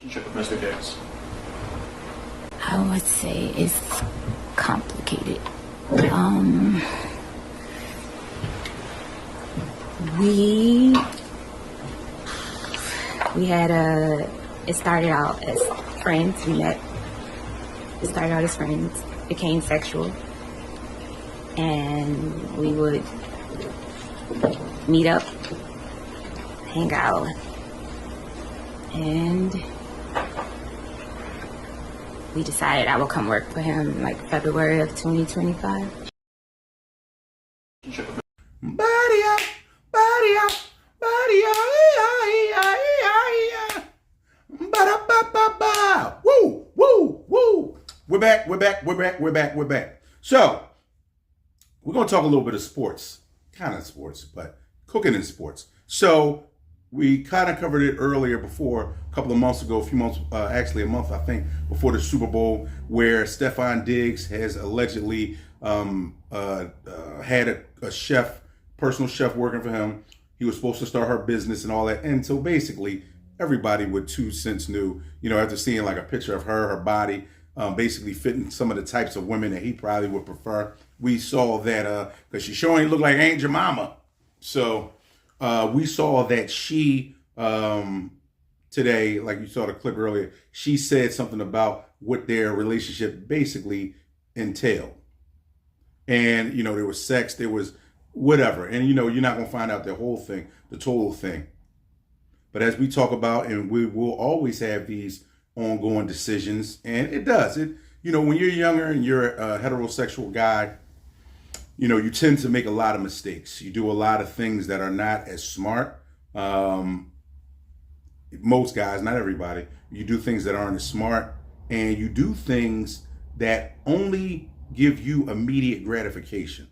Relationship with Mr. Diggs? I would say it's complicated. Um, we we had it started out as friends. It started out as friends, became sexual, and we would meet up, hang out, and we decided I would come work for him like February of 2025. Relationship with Body up, body up, body up, ba-da-ba-ba-ba. Woo, woo, woo. We're back. So, we're going to talk a little bit of sports, kind of sports, but cooking in sports. So, we kind of covered it earlier before, a couple of months ago, actually a month, I think, before the Super Bowl, where Stefon Diggs has allegedly had a chef, personal chef working for him. He was supposed to start her business and all that. And so basically, everybody with 2 cents knew, after seeing like a picture of her body, basically fitting some of the types of women that he probably would prefer. We saw that, because she sure ain't look like Aunt Jemima. So we saw that she, today, like you saw the clip earlier, she said something about what their relationship basically entailed. And, there was sex, there was whatever. And, you're not going to find out the whole thing, the total thing. But as we talk about, and we will always have these ongoing decisions, and it does. When you're younger and you're a heterosexual guy, you tend to make a lot of mistakes. You do a lot of things that are not as smart. Most guys, not everybody. You do things that aren't as smart, and you do things that only give you immediate gratification.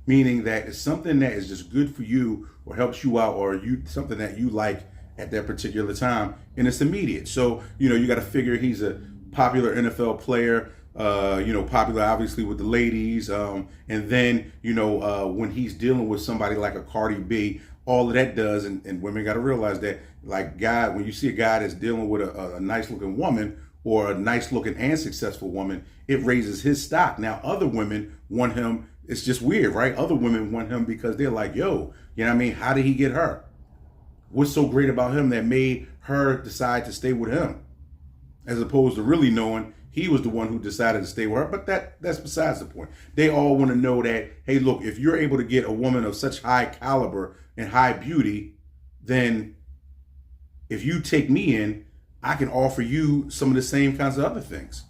Meaning that it's something that is just good for you or helps you out, or something that you like at that particular time, and it's immediate. So, you got to figure he's a popular NFL player, popular obviously with the ladies. And then, when he's dealing with somebody like a Cardi B, all of that does, and women got to realize that, like, when you see a guy that's dealing with a nice looking woman, or a nice looking and successful woman, it raises his stock. Now, other women want him. It's just weird, right? Other women want him because they're like, yo, you know what I mean? How did he get her? What's so great about him that made her decide to stay with him? As opposed to really knowing he was the one who decided to stay with her. But that's besides the point. They all want to know that, hey, look, if you're able to get a woman of such high caliber and high beauty, then if you take me in, I can offer you some of the same kinds of other things.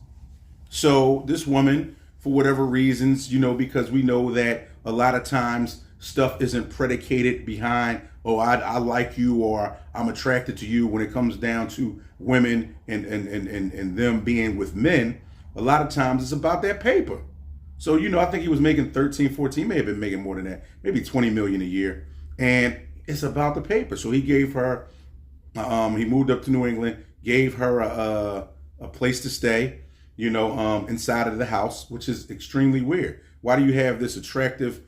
So this woman, for whatever reasons, because we know that a lot of times stuff isn't predicated behind, oh, I like you, or I'm attracted to you. When it comes down to women and them being with men, a lot of times it's about that paper. So, I think he was making 13, 14, may have been making more than that, maybe 20 million a year. And it's about the paper. So he gave her, he moved up to New England, gave her a place to stay, inside of the house, which is extremely weird. Why do you have this attractive,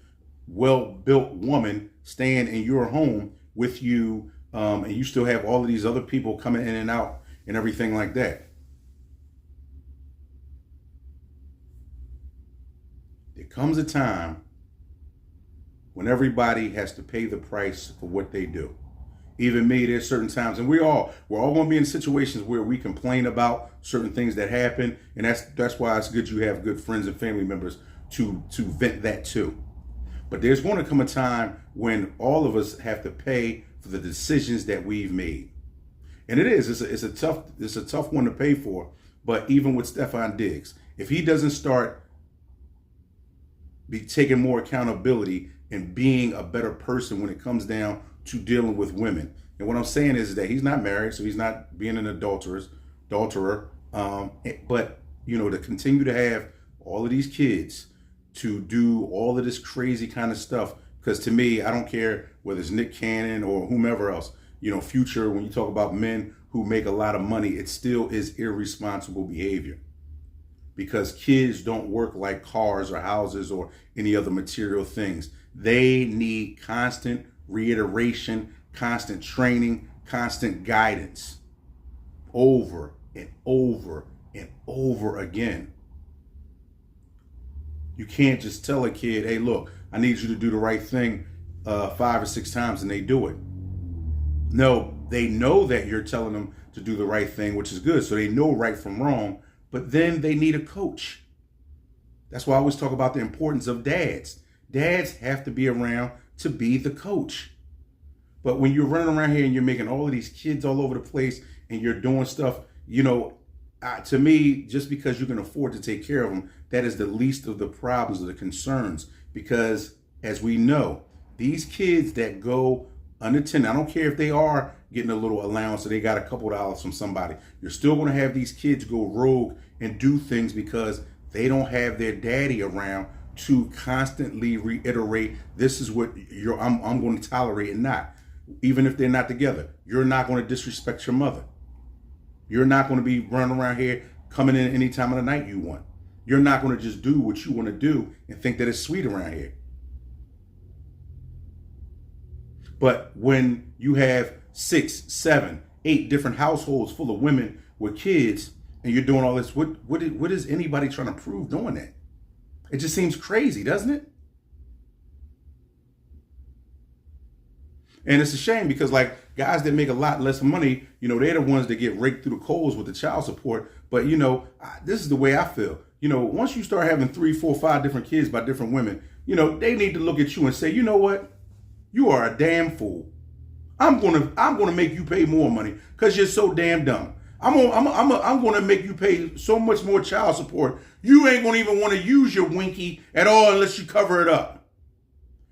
well-built woman staying in your home with you, and you still have all of these other people coming in and out and everything like that? There comes a time when everybody has to pay the price for what they do. Even me, there's certain times, and we're all going to be in situations where we complain about certain things that happen, and that's why it's good you have good friends and family members to vent that too. But there's going to come a time when all of us have to pay for the decisions that we've made, and it's a tough one to pay for. But even with Stefon Diggs, if he doesn't start taking more accountability and being a better person when it comes down to dealing with women. And what I'm saying is that he's not married, so he's not being an adulterer. But, to continue to have all of these kids, to do all of this crazy kind of stuff, because to me, I don't care whether it's Nick Cannon or whomever else, Future, when you talk about men who make a lot of money, it still is irresponsible behavior. Because kids don't work like cars or houses or any other material things. They need constant reiteration, constant training, constant guidance. over and over and over again. You can't just tell a kid, hey, look, I need you to do the right thing 5 or 6 times and they do it. No, they know that you're telling them to do the right thing, which is good. So they know right from wrong, but then they need a coach. That's why I always talk about the importance of dads. Dads have to be around to be the coach. But when you're running around here and you're making all of these kids all over the place and you're doing stuff, to me, just because you can afford to take care of them, that is the least of the problems or the concerns. Because as we know, these kids that go unattended, I don't care if they are getting a little allowance or they got a couple dollars from somebody, you're still going to have these kids go rogue and do things because they don't have their daddy around to constantly reiterate, this is what I'm going to tolerate and not. Even if they're not together, you're not going to disrespect your mother. You're not going to be running around here coming in any time of the night you want. You're not going to just do what you want to do and think that it's sweet around here. But when you have 6, 7, 8 different households full of women with kids and you're doing all this, what is anybody trying to prove doing that? It just seems crazy, doesn't it? And it's a shame because like guys that make a lot less money, they're the ones that get raked through the coals with the child support. But this is the way I feel. Once you start having 3, 4, 5 different kids by different women, they need to look at you and say, you know what? You are a damn fool. I'm gonna make you pay more money because you're so damn dumb. I'm gonna make you pay so much more child support. You ain't gonna even want to use your winky at all unless you cover it up.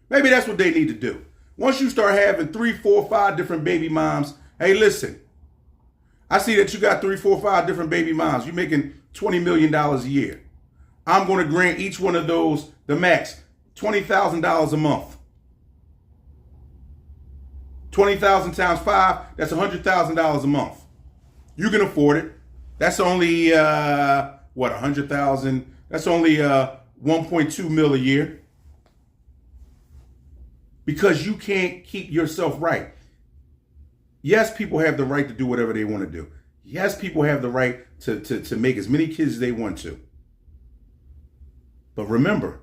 Maybe that's what they need to do. Once you start having 3, 4, 5 different baby moms, hey, listen, I see that you got 3, 4, 5 different baby moms. You're making $20 million a year. I'm going to grant each one of those the max, $20,000 a month. 20,000 times 5, that's $100,000 a month. You can afford it. That's only, 100,000? That's only 1.2 mil a year. Because you can't keep yourself right. Yes, people have the right to do whatever they want to do. Yes, people have the right to make as many kids as they want to. But remember,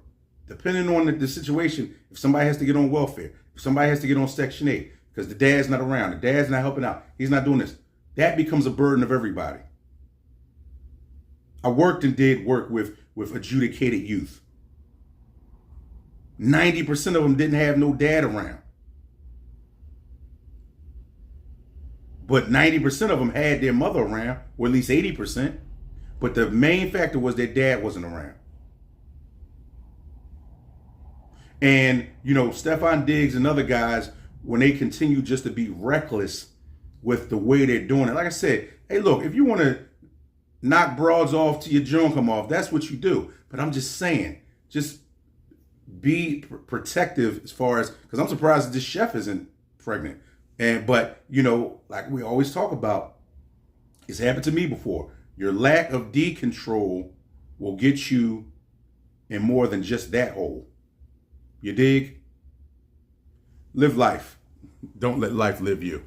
depending on the situation, if somebody has to get on welfare, if somebody has to get on Section 8, because the dad's not around, the dad's not helping out, he's not doing this, that becomes a burden of everybody. I worked and did work with adjudicated youth. 90% of them didn't have no dad around. But 90% of them had their mother around, or at least 80%. But the main factor was their dad wasn't around. And, Stefon Diggs and other guys, when they continue just to be reckless with the way they're doing it, like I said, hey, look, if you want to knock broads off till your jaw come off, that's what you do. But I'm just saying, just be protective as far as, because I'm surprised that this chef isn't pregnant. But like we always talk about, it's happened to me before. Your lack of D control will get you in more than just that hole. You dig? Live life. Don't let life live you.